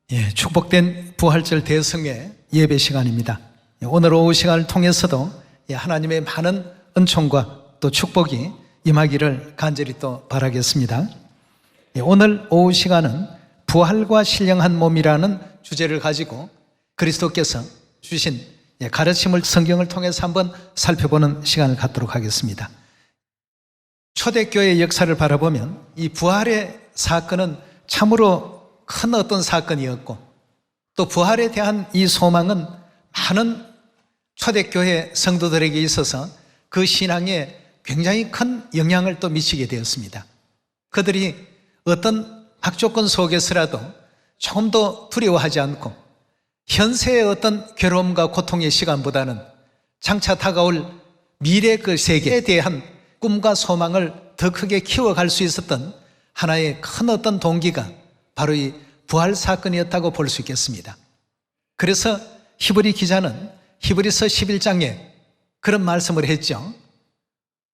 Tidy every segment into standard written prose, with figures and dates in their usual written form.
축복된 부활절 대성회 예배 시간입니다. 오늘 오후 시간을 통해서도 하나님의 많은 은총과 또 축복이 임하기를 간절히 또 바라겠습니다. 오늘 오후 시간은 부활과 신령한 몸이라는 주제를 가지고 그리스도께서 주신 가르침을 성경을 통해서 한번 살펴보는 시간을 갖도록 하겠습니다. 초대교회의 역사를 바라보면 이 부활의 사건은 참으로 큰 어떤 사건이었고, 또 부활에 대한 이 소망은 많은 초대교회 성도들에게 있어서 그 신앙에 굉장히 큰 영향을 또 미치게 되었습니다. 그들이 어떤 악조건 속에서라도 조금 더 두려워하지 않고 현세의 어떤 괴로움과 고통의 시간보다는 장차 다가올 미래 그 세계에 대한 꿈과 소망을 더 크게 키워갈 수 있었던 하나의 큰 어떤 동기가 바로 이 부활 사건이었다고 볼 수 있겠습니다. 그래서 히브리 기자는 히브리서 11장에 그런 말씀을 했죠.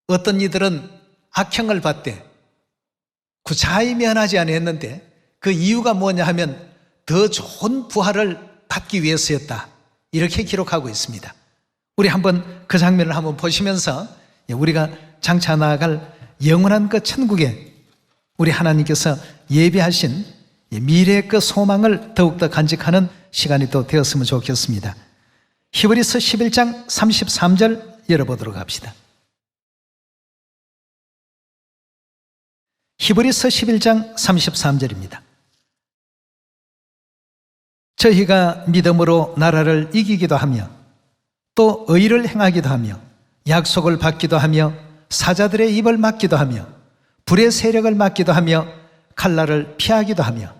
어떤 이들은 악형을 받되 구차히 면하지 아니했는데 그 이유가 뭐냐 하면 더 좋은 부활을 받기 위해서였다, 이렇게 기록하고 있습니다. 우리 한번 그 장면을 한번 보시면서 우리가 장차 나아갈 영원한 그 천국에 우리 하나님께서 예비하신 미래의 그 소망을 더욱더 간직하는 시간이 또 되었으면 좋겠습니다. 히브리서 11장 33절 열어보도록 합시다. 히브리서 11장 33절입니다. 저희가 믿음으로 나라를 이기기도 하며 또 의를 행하기도 하며 약속을 받기도 하며 사자들의 입을 막기도 하며 불의 세력을 막기도 하며 칼날을 피하기도 하며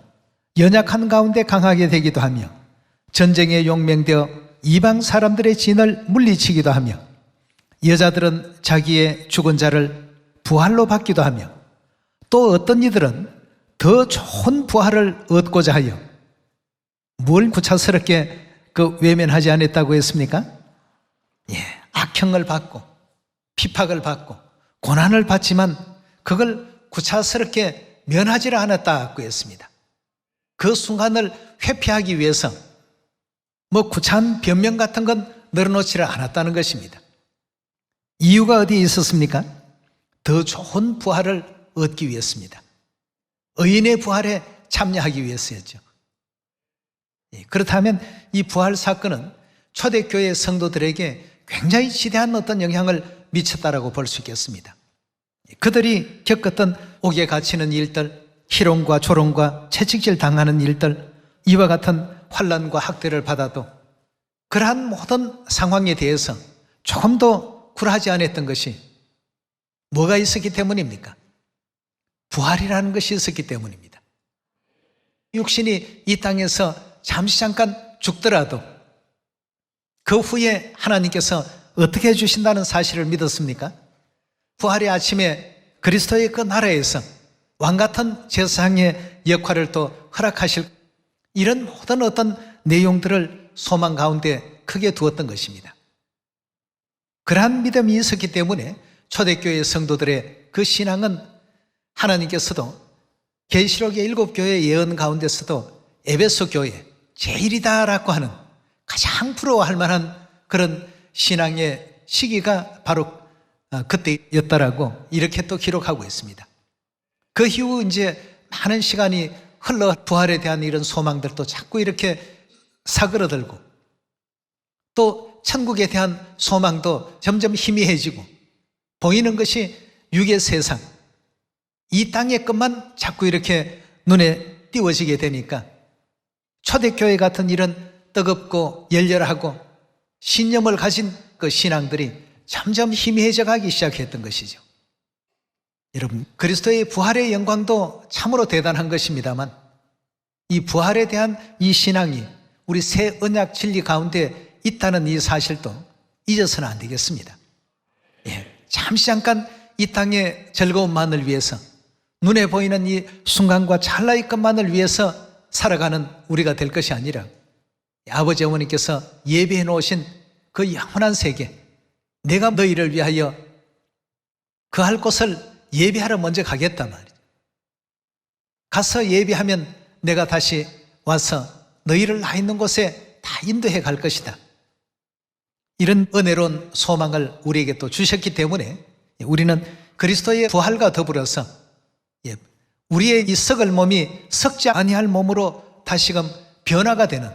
연약한 가운데 강하게 되기도 하며 전쟁에 용맹되어 이방 사람들의 진을 물리치기도 하며 여자들은 자기의 죽은 자를 부활로 받기도 하며 또 어떤 이들은 더 좋은 부활을 얻고자 하여 뭘 구차스럽게 외면하지 않았다고 했습니까? 악형을 받고 핍박을 받고 고난을 받지만 그걸 구차스럽게 면하지를 않았다고 했습니다. 그 순간을 회피하기 위해서 구차한 변명 같은 건 늘어놓지를 않았다는 것입니다. 이유가 어디에 있었습니까? 더 좋은 부활을 얻기 위해서입니다. 의인의 부활에 참여하기 위해서였죠. 그렇다면 이 부활 사건은 초대교회 성도들에게 굉장히 지대한 어떤 영향을 미쳤다라고 볼 수 있겠습니다. 그들이 겪었던 옥에 갇히는 일들, 희롱과 조롱과 채찍질 당하는 일들, 이와 같은 환난과 학대를 받아도 그러한 모든 상황에 대해서 조금 더 굴하지 않았던 것이 뭐가 있었기 때문입니까? 부활이라는 것이 있었기 때문입니다. 육신이 이 땅에서 잠시 잠깐 죽더라도 그 후에 하나님께서 어떻게 해주신다는 사실을 믿었습니까? 부활의 아침에 그리스도의 그 나라에서 왕같은 제사장의 역할을 또 허락하실, 이런 모든 어떤 내용들을 소망 가운데 크게 두었던 것입니다. 그러한 믿음이 있었기 때문에 초대교회 성도들의 그 신앙은 하나님께서도 계시록의 7교회 예언 가운데서도 에베소 교회 제일이다라고 하는 가장 부러워할 만한 그런 신앙의 시기가 바로 그때였다라고 이렇게 또 기록하고 있습니다. 그 이후 이제 많은 시간이 흘러 부활에 대한 이런 소망들도 자꾸 이렇게 사그러들고 또 천국에 대한 소망도 점점 희미해지고 보이는 것이 육의 세상, 이 땅의 것만 자꾸 이렇게 눈에 띄워지게 되니까 초대교회 같은 이런 뜨겁고 열렬하고 신념을 가진 그 신앙들이 점점 희미해져 가기 시작했던 것이죠. 여러분, 그리스도의 부활의 영광도 참으로 대단한 것입니다만 이 부활에 대한 이 신앙이 우리 새 언약 진리 가운데 있다는 이 사실도 잊어서는 안 되겠습니다. 잠시 잠깐 이 땅의 즐거움만을 위해서, 눈에 보이는 이 순간과 찰나의 것만을 위해서 살아가는 우리가 될 것이 아니라 아버지 어머니께서 예비해 놓으신 그 영원한 세계, 내가 너희를 위하여 그할 곳을 예비하러 먼저 가겠단 말이죠. 가서 예비하면 내가 다시 와서 너희를 나 있는 곳에 다 인도해 갈 것이다. 이런 은혜로운 소망을 우리에게 또 주셨기 때문에 우리는 그리스도의 부활과 더불어서 우리의 이 썩을 몸이 썩지 아니할 몸으로 다시금 변화가 되는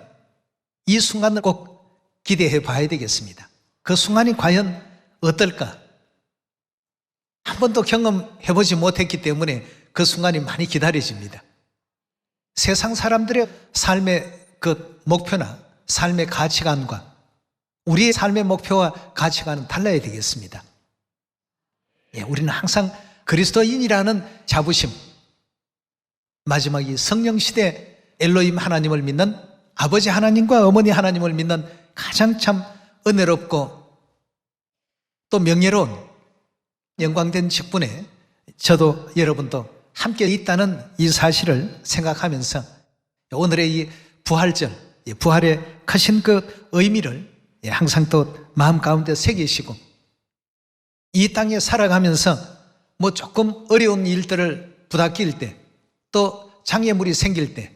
이 순간을 꼭 기대해 봐야 되겠습니다. 그 순간이 과연 어떨까? 한 번도 경험해 보지 못했기 때문에 그 순간이 많이 기다려집니다. 세상 사람들의 삶의 그 목표나 삶의 가치관과 우리의 삶의 목표와 가치관은 달라야 되겠습니다. 우리는 항상 그리스도인이라는 자부심, 마지막 이 성령 시대 엘로힘 하나님을 믿는 아버지 하나님과 어머니 하나님을 믿는 가장 참 은혜롭고 또 명예로운 영광된 직분에 저도 여러분도 함께 있다는 이 사실을 생각하면서 오늘의 이 부활절, 부활의 크신 그 의미를 항상 또 마음 가운데 새기시고 이 땅에 살아가면서 뭐 조금 어려운 일들을 부닥칠 때, 또 장애물이 생길 때,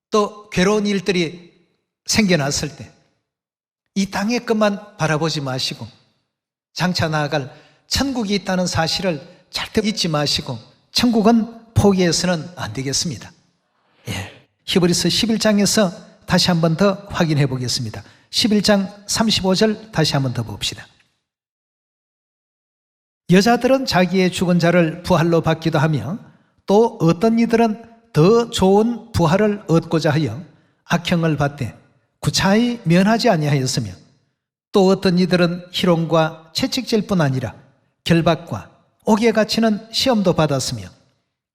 또 괴로운 일들이 생겨났을 때 이 땅의 것만 바라보지 마시고 장차 나아갈 천국이 있다는 사실을 절대 잊지 마시고 천국은 포기해서는 안 되겠습니다. 히브리서 11장에서 다시 한 번 더 확인해 보겠습니다. 11장 35절 다시 한 번 더 봅시다. 여자들은 자기의 죽은 자를 부활로 받기도 하며 또 어떤 이들은 더 좋은 부활을 얻고자 하여 악형을 받되 구차히 면하지 아니하였으며 또 어떤 이들은 희롱과 채찍질 뿐 아니라 결박과 옥에 갇히는 시험도 받았으며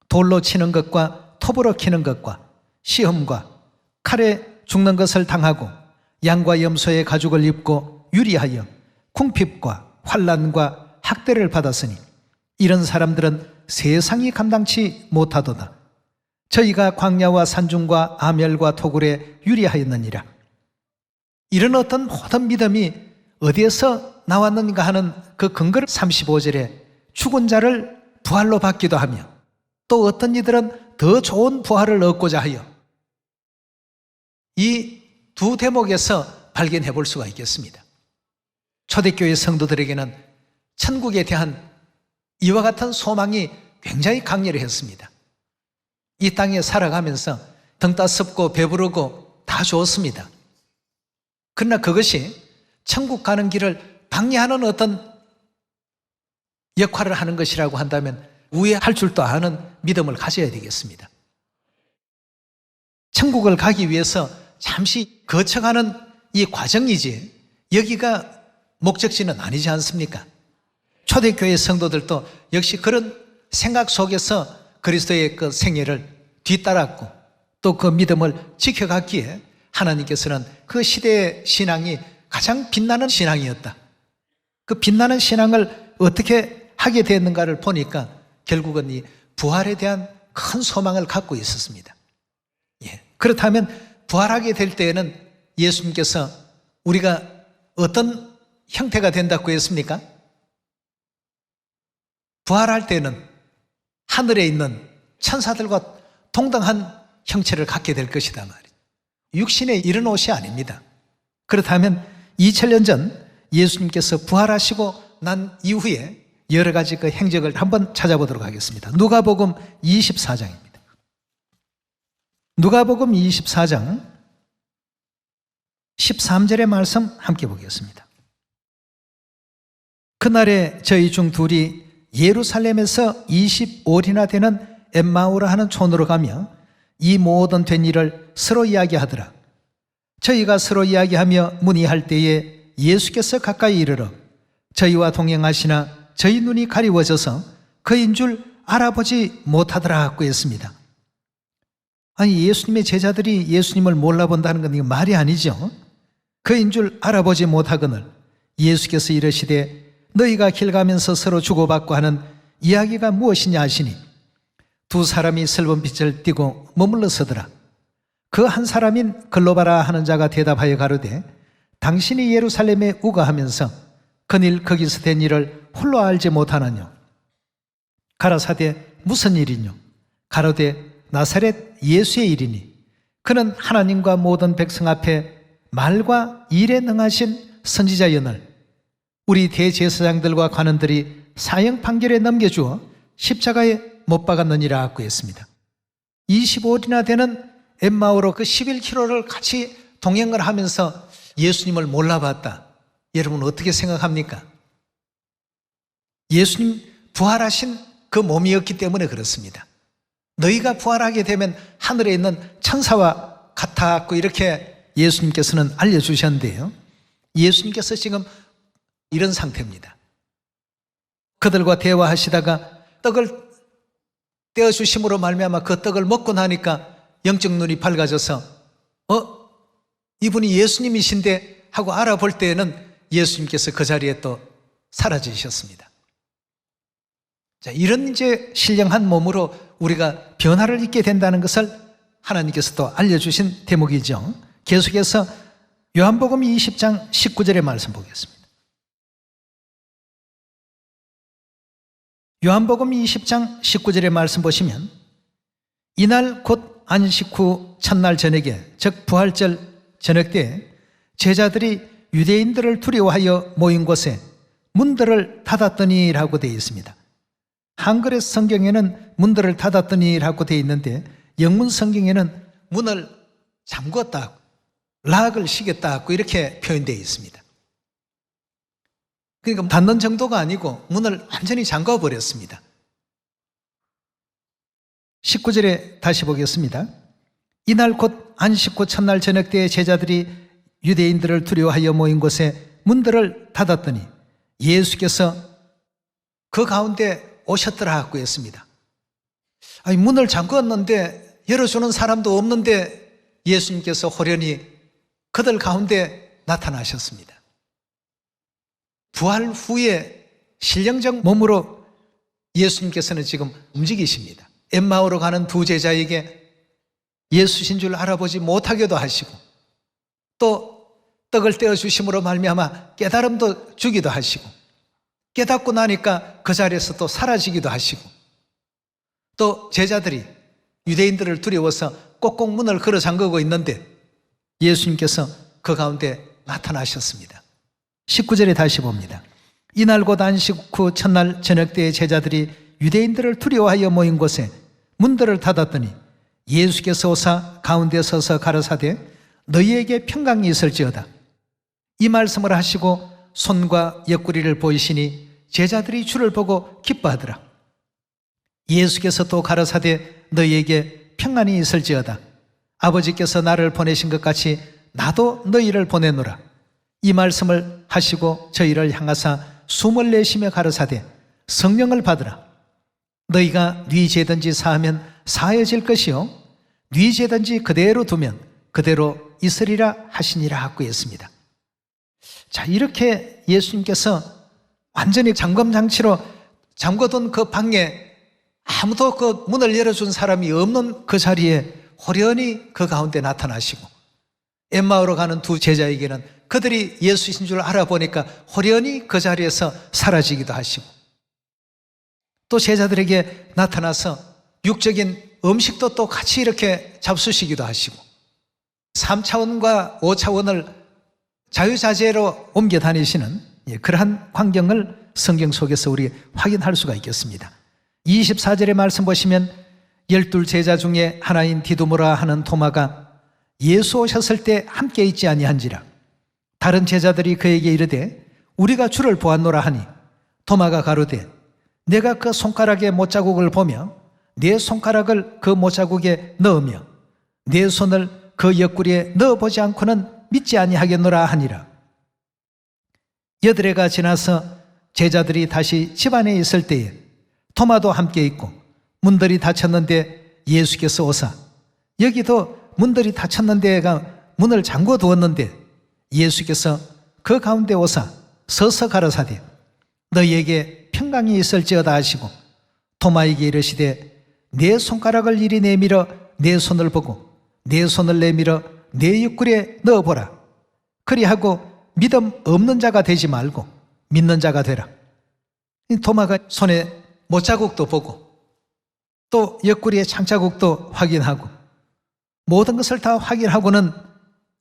돌로 치는 것과 톱으로 키는 것과 시험과 칼에 죽는 것을 당하고 양과 염소의 가죽을 입고 유리하여 궁핍과 환난과 학대를 받았으니 이런 사람들은 세상이 감당치 못하도다. 저희가 광야와 산중과 아멸과 토굴에 유리하였느니라. 이런 어떤 모든 믿음이 어디에서 나왔는가 하는 그 근거를 35절에 죽은 자를 부활로 받기도 하며 또 어떤 이들은 더 좋은 부활을 얻고자 하여 이 두 대목에서 발견해 볼 수가 있겠습니다. 초대교회 성도들에게는 천국에 대한 이와 같은 소망이 굉장히 강렬했습니다. 이 땅에 살아가면서 등 따숩고 배부르고 다 좋습니다. 그러나 그것이 천국 가는 길을 방해하는 어떤 역할을 하는 것이라고 한다면 우회할 줄도 아는 믿음을 가져야 되겠습니다. 천국을 가기 위해서 잠시 거쳐가는 이 과정이지 여기가 목적지는 아니지 않습니까? 초대교회 성도들도 역시 그런 생각 속에서 그리스도의 그 생애를 뒤따랐고 또 그 믿음을 지켜갔기에 하나님께서는 그 시대의 신앙이 가장 빛나는 신앙이었다. 그 빛나는 신앙을 어떻게 하게 됐는가를 보니까 결국은 이 부활에 대한 큰 소망을 갖고 있었습니다. 그렇다면 부활하게 될 때에는 예수님께서 우리가 어떤 형태가 된다고 했습니까? 부활할 때는 하늘에 있는 천사들과 동등한 형체를 갖게 될 것이다 말이에요. 육신의 이런 옷이 아닙니다. 그렇다면 2000년 전 예수님께서 부활하시고 난 이후에 여러 가지 그 행적을 한번 찾아보도록 하겠습니다. 누가복음 24장입니다. 누가복음 24장 13절의 말씀 함께 보겠습니다. 그날에 저희 중 둘이 예루살렘에서 25리나 되는 엠마오라 하는 촌으로 가며 이 모든 된 일을 서로 이야기하더라. 저희가 서로 이야기하며 문의할 때에 예수께서 가까이 이르러 저희와 동행하시나 저희 눈이 가리워져서 그인 줄 알아보지 못하더라고 했습니다. 아니, 예수님의 제자들이 예수님을 몰라본다는 건 이거 말이 아니죠. 그인 줄 알아보지 못하거늘 예수께서 이르시되 너희가 길 가면서 서로 주고받고 하는 이야기가 무엇이냐 하시니 두 사람이 슬픈 빛을 띠고 머물러 서더라. 그 한 사람인 글로바라 하는 자가 대답하여 가로되 당신이 예루살렘에 우거하면서 그일 거기서 된 일을 홀로 알지 못하느뇨. 가라사대 무슨 일이뇨. 가로되 나사렛 예수의 일이니 그는 하나님과 모든 백성 앞에 말과 일에 능하신 선지자연을 우리 대제사장들과 관원들이 사형 판결에 넘겨주어 십자가에 못 박았느니라 구했습니다. 25일이나 되는 엠마오로 그 11km를 같이 동행을 하면서 예수님을 몰라봤다. 여러분 어떻게 생각합니까? 예수님 부활하신 그 몸이었기 때문에 그렇습니다. 너희가 부활하게 되면 하늘에 있는 천사와 같았고 이렇게 예수님께서는 알려주셨는데요. 예수님께서 지금 이런 상태입니다. 그들과 대화하시다가 떡을 떼어주심으로 말미암아 그 떡을 먹고 나니까 영적 눈이 밝아져서 이분이 예수님이신데 하고 알아볼 때에는 예수님께서 그 자리에 또 사라지셨습니다. 자, 이런 이제 신령한 몸으로 우리가 변화를 입게 된다는 것을 하나님께서 또 알려주신 대목이죠. 계속해서 요한복음 20장 19절의 말씀 보겠습니다. 요한복음 20장 19절의 말씀 보시면 이날 곧 안식 후 첫날 저녁에 즉 부활절 저녁 때 제자들이 유대인들을 두려워하여 모인 곳에 문들을 닫았더니라고 되어 있습니다. 한글의 성경에는 문들을 닫았더니라고 되어 있는데 영문 성경에는 문을 잠궜다, 락을 시켰다 이렇게 표현되어 있습니다. 그러니까 닫는 정도가 아니고 문을 완전히 잠가버렸습니다. 19절에 다시 보겠습니다. 이날 곧 안식 후 첫날 저녁 때에 제자들이 유대인들을 두려워하여 모인 곳에 문들을 닫았더니 예수께서 그 가운데 오셨더라 하고 했습니다. 아니, 문을 잠궜는데 열어주는 사람도 없는데 예수님께서 호련히 그들 가운데 나타나셨습니다. 부활 후에 신령적 몸으로 예수님께서는 지금 움직이십니다. 엠마오로 가는 두 제자에게 예수신 줄 알아보지 못하게도 하시고 또 떡을 떼어주심으로 말미암아 깨달음도 주기도 하시고 깨닫고 나니까 그 자리에서 또 사라지기도 하시고 또 제자들이 유대인들을 두려워서 꼭꼭 문을 걸어 잠그고 있는데 예수님께서 그 가운데 나타나셨습니다. 19절에 다시 봅니다. 이날 곧 안식 후 첫날 저녁 때에 제자들이 유대인들을 두려워하여 모인 곳에 문들을 닫았더니 예수께서 오사 가운데 서서 가라사대 너희에게 평강이 있을지어다. 이 말씀을 하시고 손과 옆구리를 보이시니 제자들이 주를 보고 기뻐하더라. 예수께서 또 가라사대 너희에게 평안이 있을지어다. 아버지께서 나를 보내신 것 같이 나도 너희를 보내노라. 이 말씀을 하시고 저희를 향하사 숨을 내쉬며 가라사대 성령을 받으라. 너희가 네 죄든지 사하면 사해질 것이요 네 죄든지 그대로 두면 그대로 있으리라 하시니라 하고 했습니다. 자, 이렇게 예수님께서 완전히 잠금장치로 잠궈둔 그 방에 아무도 그 문을 열어준 사람이 없는 그 자리에 호련히 그 가운데 나타나시고 엠마오로 가는 두 제자에게는 그들이 예수이신 줄 알아보니까 호련히 그 자리에서 사라지기도 하시고 또 제자들에게 나타나서 육적인 음식도 또 같이 이렇게 잡수시기도 하시고 3차원과 5차원을 자유자재로 옮겨 다니시는 그러한 광경을 성경 속에서 우리 확인할 수가 있겠습니다. 24절의 말씀 보시면 12 제자 중에 하나인 디두모라 하는 토마가 예수 오셨을 때 함께 있지 아니한지라. 다른 제자들이 그에게 이르되 우리가 주를 보았노라 하니 토마가 가로되 내가 그 손가락의 못자국을 보며 내 손가락을 그 못자국에 넣으며 내 손을 그 옆구리에 넣어보지 않고는 믿지 아니하겠노라 하니라. 여드레가 지나서 제자들이 다시 집안에 있을 때에 토마도 함께 있고 문들이 닫혔는데 예수께서 오사 여기도 문들이 닫혔는데가 문을 잠궈 두었는데 예수께서 그 가운데 오사 서서 가라사대 너희에게 평강이 있을지어다 하시고 토마에게 이르시되 내 손가락을 이리 내밀어 내 손을 보고 내 손을 내밀어 내 옆구리에 넣어보라. 그리하고 믿음 없는 자가 되지 말고 믿는 자가 되라. 토마가 손에 못자국도 보고 또 옆구리에 창자국도 확인하고 모든 것을 다 확인하고는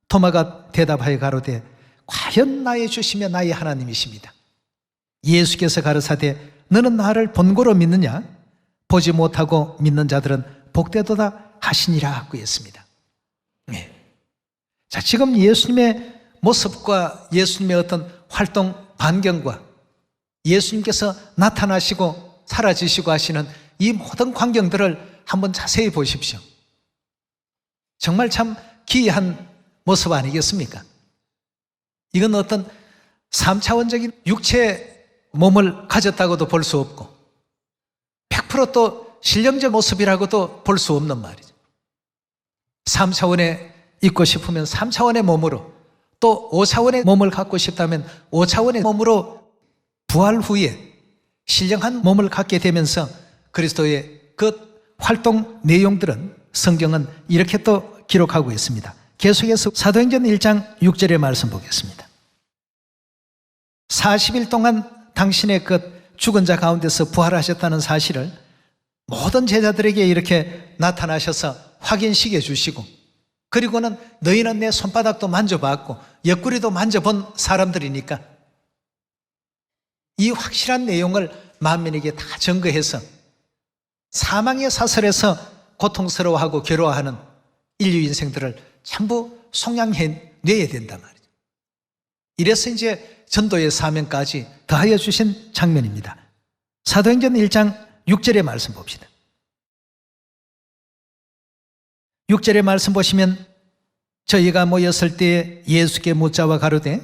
도마가 대답하여 가로되 과연 나의 주시며 나의 하나님이십니다. 예수께서 가르사대 너는 나를 본고로 믿느냐? 보지 못하고 믿는 자들은 복되도다 하시니라 그랬습니다. 네. 자, 지금 예수님의 모습과 예수님의 어떤 활동 반경과 예수님께서 나타나시고 사라지시고 하시는 이 모든 광경들을 한번 자세히 보십시오. 정말 참 기이한 모습 아니겠습니까? 이건 어떤 3차원적인 육체의 몸을 가졌다고도 볼 수 없고 100% 신령적 모습이라고도 볼 수 없는 말이죠. 3차원에 있고 싶으면 3차원의 몸으로, 또 5차원의 몸을 갖고 싶다면 5차원의 몸으로 부활 후에 신령한 몸을 갖게 되면서 그리스도의 그 활동 내용들은 성경은 이렇게 또 기록하고 있습니다. 계속해서 사도행전 1장 6절의 말씀 보겠습니다. 40일 동안 당신의 그 죽은 자 가운데서 부활하셨다는 사실을 모든 제자들에게 이렇게 나타나셔서 확인시켜 주시고, 그리고는 너희는 내 손바닥도 만져봤고 옆구리도 만져본 사람들이니까 이 확실한 내용을 만민에게 다 증거해서 사망의 사슬에서 고통스러워하고 괴로워하는 인류 인생들을 전부 속량해 내야 된단 말이죠. 이래서 이제 전도의 사명까지 더하여 주신 장면입니다. 사도행전 1장 6절의 말씀 봅시다. 6절의 말씀 보시면 저희가 모였을 때에 예수께 묻자와 가로되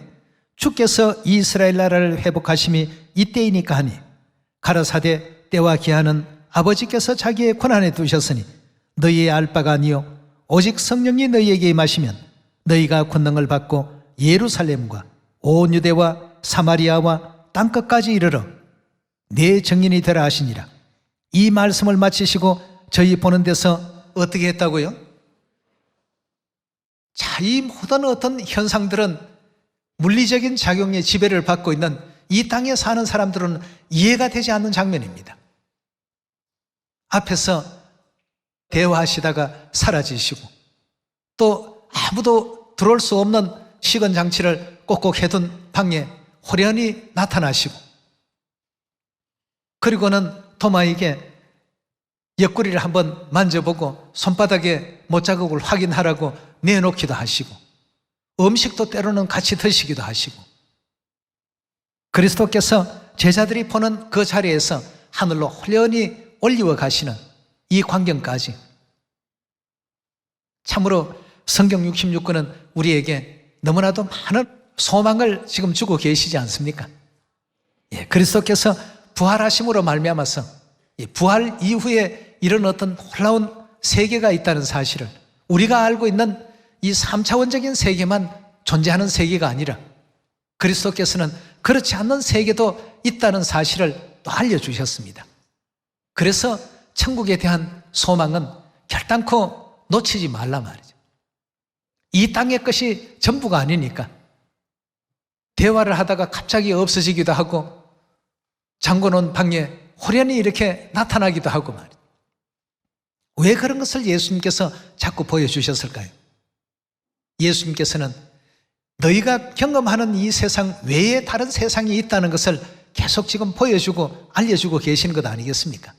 주께서 이스라엘 나라를 회복하심이 이때이니까 하니 가라사대 때와 기한은 아버지께서 자기의 권한에 두셨으니 너희의 알 바가 아니요 오직 성령이 너희에게 임하시면 너희가 권능을 받고 예루살렘과 온 유대와 사마리아와 땅끝까지 이르러 내 증인이 되라 하시니라. 이 말씀을 마치시고 저희 보는 데서 어떻게 했다고요? 자, 이 모든 어떤 현상들은 물리적인 작용의 지배를 받고 있는 이 땅에 사는 사람들은 이해가 되지 않는 장면입니다. 앞에서 대화하시다가 사라지시고 또 아무도 들어올 수 없는 시건 장치를 꼭꼭 해둔 방에 호련히 나타나시고, 그리고는 토마에게 옆구리를 한번 만져보고 손바닥에 못자국을 확인하라고 내놓기도 하시고 음식도 때로는 같이 드시기도 하시고, 그리스도께서 제자들이 보는 그 자리에서 하늘로 호련히 올리워 가시는 이 광경까지, 참으로 성경 66권은 우리에게 너무나도 많은 소망을 지금 주고 계시지 않습니까? 예, 그리스도께서 부활하심으로 말미암아서 부활 이후에 이런 어떤 놀라운 세계가 있다는 사실을, 우리가 알고 있는 이 3차원적인 세계만 존재하는 세계가 아니라 그리스도께서는 그렇지 않는 세계도 있다는 사실을 또 알려주셨습니다. 그래서 천국에 대한 소망은 결단코 놓치지 말라 말이죠. 이 땅의 것이 전부가 아니니까 대화를 하다가 갑자기 없어지기도 하고 잠궈놓은 방에 호련히 이렇게 나타나기도 하고 말이죠. 왜 그런 것을 예수님께서 자꾸 보여주셨을까요? 예수님께서는 너희가 경험하는 이 세상 외에 다른 세상이 있다는 것을 계속 지금 보여주고 알려주고 계시는 것 아니겠습니까?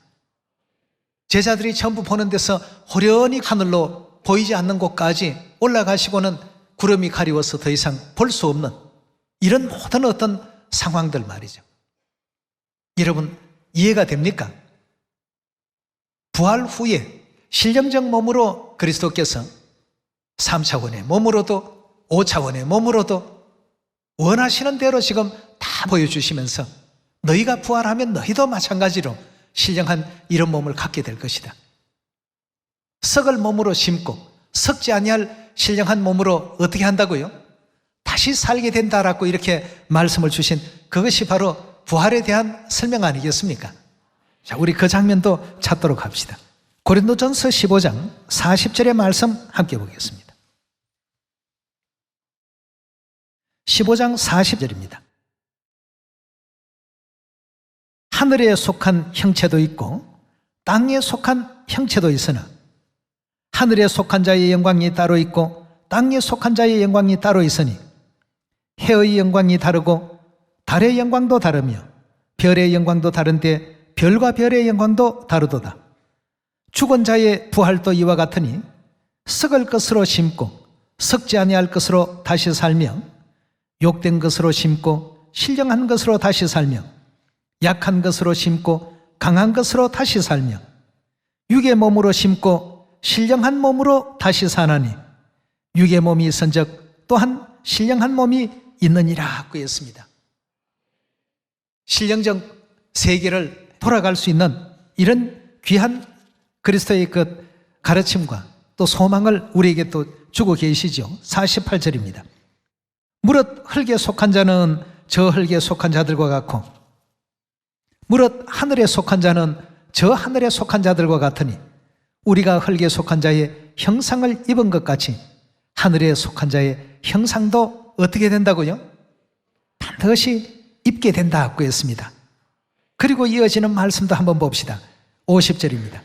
제자들이 전부 보는 데서 호련히 하늘로 보이지 않는 곳까지 올라가시고는 구름이 가리워서 더 이상 볼 수 없는 이런 모든 어떤 상황들 말이죠. 여러분 이해가 됩니까? 부활 후에 신령적 몸으로 그리스도께서 3차원의 몸으로도 5차원의 몸으로도 원하시는 대로 지금 다 보여주시면서 너희가 부활하면 너희도 마찬가지로 신령한 이런 몸을 갖게 될 것이다. 썩을 몸으로 심고 썩지 아니할 신령한 몸으로 어떻게 한다고요? 다시 살게 된다라고 이렇게 말씀을 주신 그것이 바로 부활에 대한 설명 아니겠습니까? 자, 우리 그 장면도 찾도록 합시다. 고린도전서 15장 40절의 말씀 함께 보겠습니다. 15장 40절입니다. 하늘에 속한 형체도 있고 땅에 속한 형체도 있으나 하늘에 속한 자의 영광이 따로 있고 땅에 속한 자의 영광이 따로 있으니 해의 영광이 다르고 달의 영광도 다르며 별의 영광도 다른데 별과 별의 영광도 다르도다. 죽은 자의 부활도 이와 같으니 썩을 것으로 심고 썩지 아니할 것으로 다시 살며 욕된 것으로 심고 신령한 것으로 다시 살며 약한 것으로 심고 강한 것으로 다시 살며 육의 몸으로 심고 신령한 몸으로 다시 사나니 육의 몸이 있은즉 또한 신령한 몸이 있느니라 고 했습니다. 신령적 세계를 돌아갈 수 있는 이런 귀한 그리스도의 그 가르침과 또 소망을 우리에게 또 주고 계시죠. 48절입니다. 무릇 흙에 속한 자는 저 흙에 속한 자들과 같고 무릇 하늘에 속한 자는 저 하늘에 속한 자들과 같으니 우리가 흙에 속한 자의 형상을 입은 것 같이 하늘에 속한 자의 형상도 어떻게 된다고요? 반드시 입게 된다고 했습니다. 그리고 이어지는 말씀도 한번 봅시다. 50절입니다.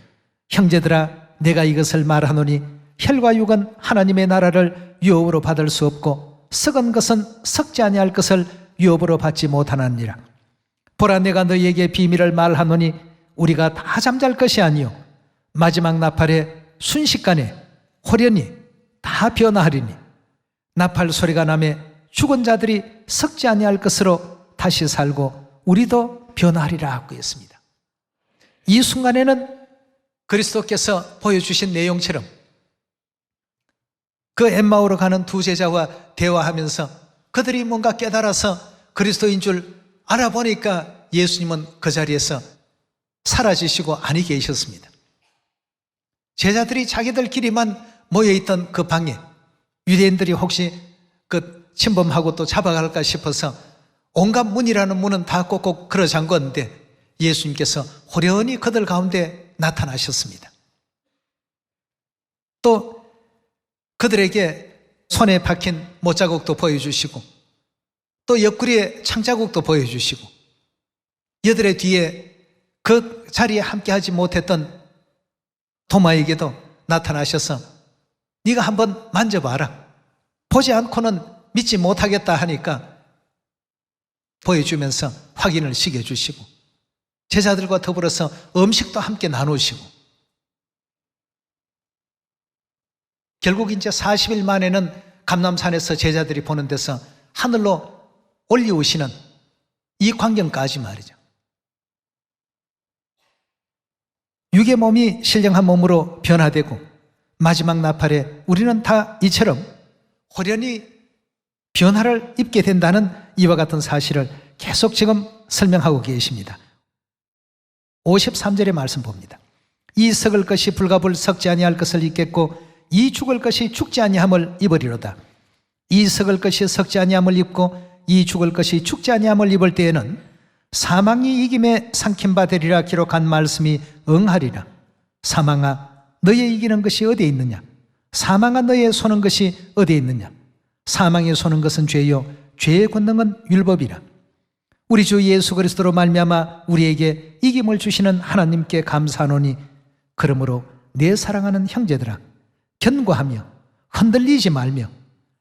형제들아 내가 이것을 말하노니 혈과 육은 하나님의 나라를 유업으로 받을 수 없고 썩은 것은 썩지 아니할 것을 유업으로 받지 못하느니라. 보라 내가 너희에게 비밀을 말하노니 우리가 다 잠잘 것이 아니요 마지막 나팔에 순식간에 호련히 다 변화하리니 나팔 소리가 나매 죽은 자들이 썩지 아니할 것으로 다시 살고 우리도 변화하리라 하고 했습니다. 이 순간에는 그리스도께서 보여주신 내용처럼 그 엠마오로 가는 두 제자와 대화하면서 그들이 뭔가 깨달아서 그리스도인 줄 알아보니까 예수님은 그 자리에서 사라지시고 아니 계셨습니다. 제자들이 자기들끼리만 모여있던 그 방에 유대인들이 혹시 그 침범하고 또 잡아갈까 싶어서 온갖 문이라는 문은 다 꼭꼭 걸어 잠궜는데 예수님께서 호련히 그들 가운데 나타나셨습니다. 또 그들에게 손에 박힌 못자국도 보여주시고 또 옆구리에 창자국도 보여주시고 여들의 뒤에 그 자리에 함께하지 못했던 도마에게도 나타나셔서 네가 한번 만져봐라. 보지 않고는 믿지 못하겠다 하니까 보여주면서 확인을 시켜주시고 제자들과 더불어서 음식도 함께 나누시고 결국 이제 40일 만에는 감람산에서 제자들이 보는 데서 하늘로 올리우시는 이 광경까지 말이죠. 육의 몸이 신령한 몸으로 변화되고 마지막 나팔에 우리는 다 이처럼 호련히 변화를 입게 된다는 이와 같은 사실을 계속 지금 설명하고 계십니다. 53절의 말씀 봅니다. 이 썩을 것이 불가불 썩지 아니할 것을 입겠고 이 죽을 것이 죽지 아니함을 입으리로다. 이 썩을 것이 썩지 아니함을 입고 이 죽을 것이 죽지 아니함을 입을 때에는 사망이 이김에 삼킨 되리라 기록한 말씀이 응하리라. 사망아 너의 이기는 것이 어디에 있느냐? 사망아 너의 소는 것이 어디에 있느냐? 사망에 소는 것은 죄요 죄의 권능은 율법이라. 우리 주 예수 그리스도로 말미암아 우리에게 이김을 주시는 하나님께 감사하노니 그러므로 내 사랑하는 형제들아 견고하며 흔들리지 말며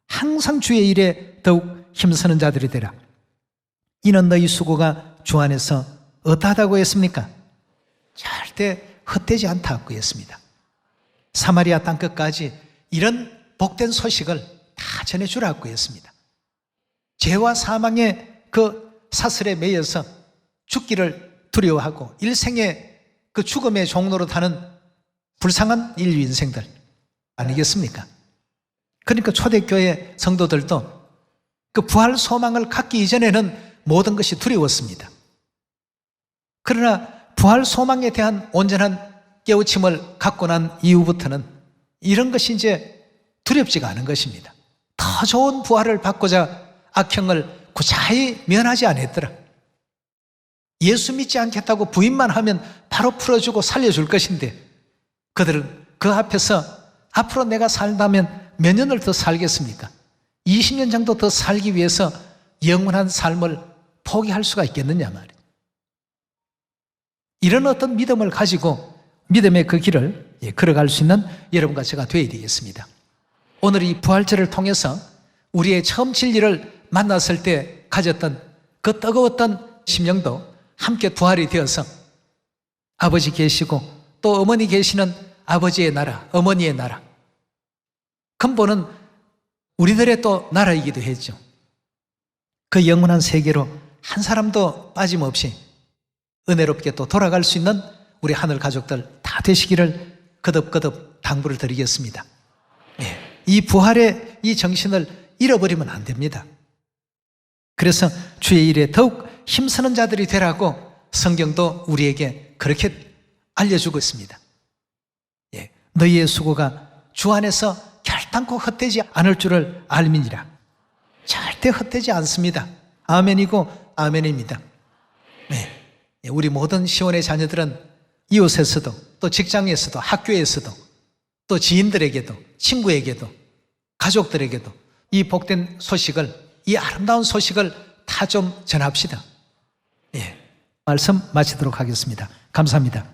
항상 주의 일에 더욱 힘쓰는 자들이 되라. 이는 너희 수고가 주 안에서 어떠하다고 했습니까? 절대 헛되지 않다고 했습니다. 사마리아 땅끝까지 이런 복된 소식을 다 전해주라고 했습니다. 죄와 사망의 그 사슬에 매여서 죽기를 두려워하고 일생의 그 죽음의 종로로 타는 불쌍한 인류 인생들 아니겠습니까? 그러니까 초대교회 성도들도 그 부활 소망을 갖기 이전에는 모든 것이 두려웠습니다. 그러나 부활 소망에 대한 온전한 깨우침을 갖고 난 이후부터는 이런 것이 이제 두렵지가 않은 것입니다. 더 좋은 부활을 받고자 악형을 고자히 면하지 않았더라. 예수 믿지 않겠다고 부인만 하면 바로 풀어주고 살려줄 것인데 그들은 그 앞에서 앞으로 내가 살다면 몇 년을 더 살겠습니까? 20년 정도 더 살기 위해서 영원한 삶을 포기할 수가 있겠느냐 말이에요. 이런 어떤 믿음을 가지고 믿음의 그 길을 걸어갈 수 있는 여러분과 제가 되어야 되겠습니다. 오늘 이 부활절을 통해서 우리의 처음 진리를 만났을 때 가졌던 그 뜨거웠던 심령도 함께 부활이 되어서 아버지 계시고 또 어머니 계시는 아버지의 나라, 어머니의 나라, 근본은 우리들의 또 나라이기도 했죠. 그 영원한 세계로 한 사람도 빠짐없이 은혜롭게 또 돌아갈 수 있는 우리 하늘 가족들 다 되시기를 거듭거듭 당부를 드리겠습니다. 이 부활의 이 정신을 잃어버리면 안 됩니다. 그래서 주의 일에 더욱 힘쓰는 자들이 되라고 성경도 우리에게 그렇게 알려주고 있습니다. 너희의 수고가 주 안에서 결단코 헛되지 않을 줄을 알미니라. 절대 헛되지 않습니다. 아멘이고 아멘입니다. 우리 모든 시온의 자녀들은 이웃에서도 또 직장에서도 학교에서도 또 지인들에게도 친구에게도 가족들에게도 이 복된 소식을, 이 아름다운 소식을 다 좀 전합시다. 말씀 마치도록 하겠습니다. 감사합니다.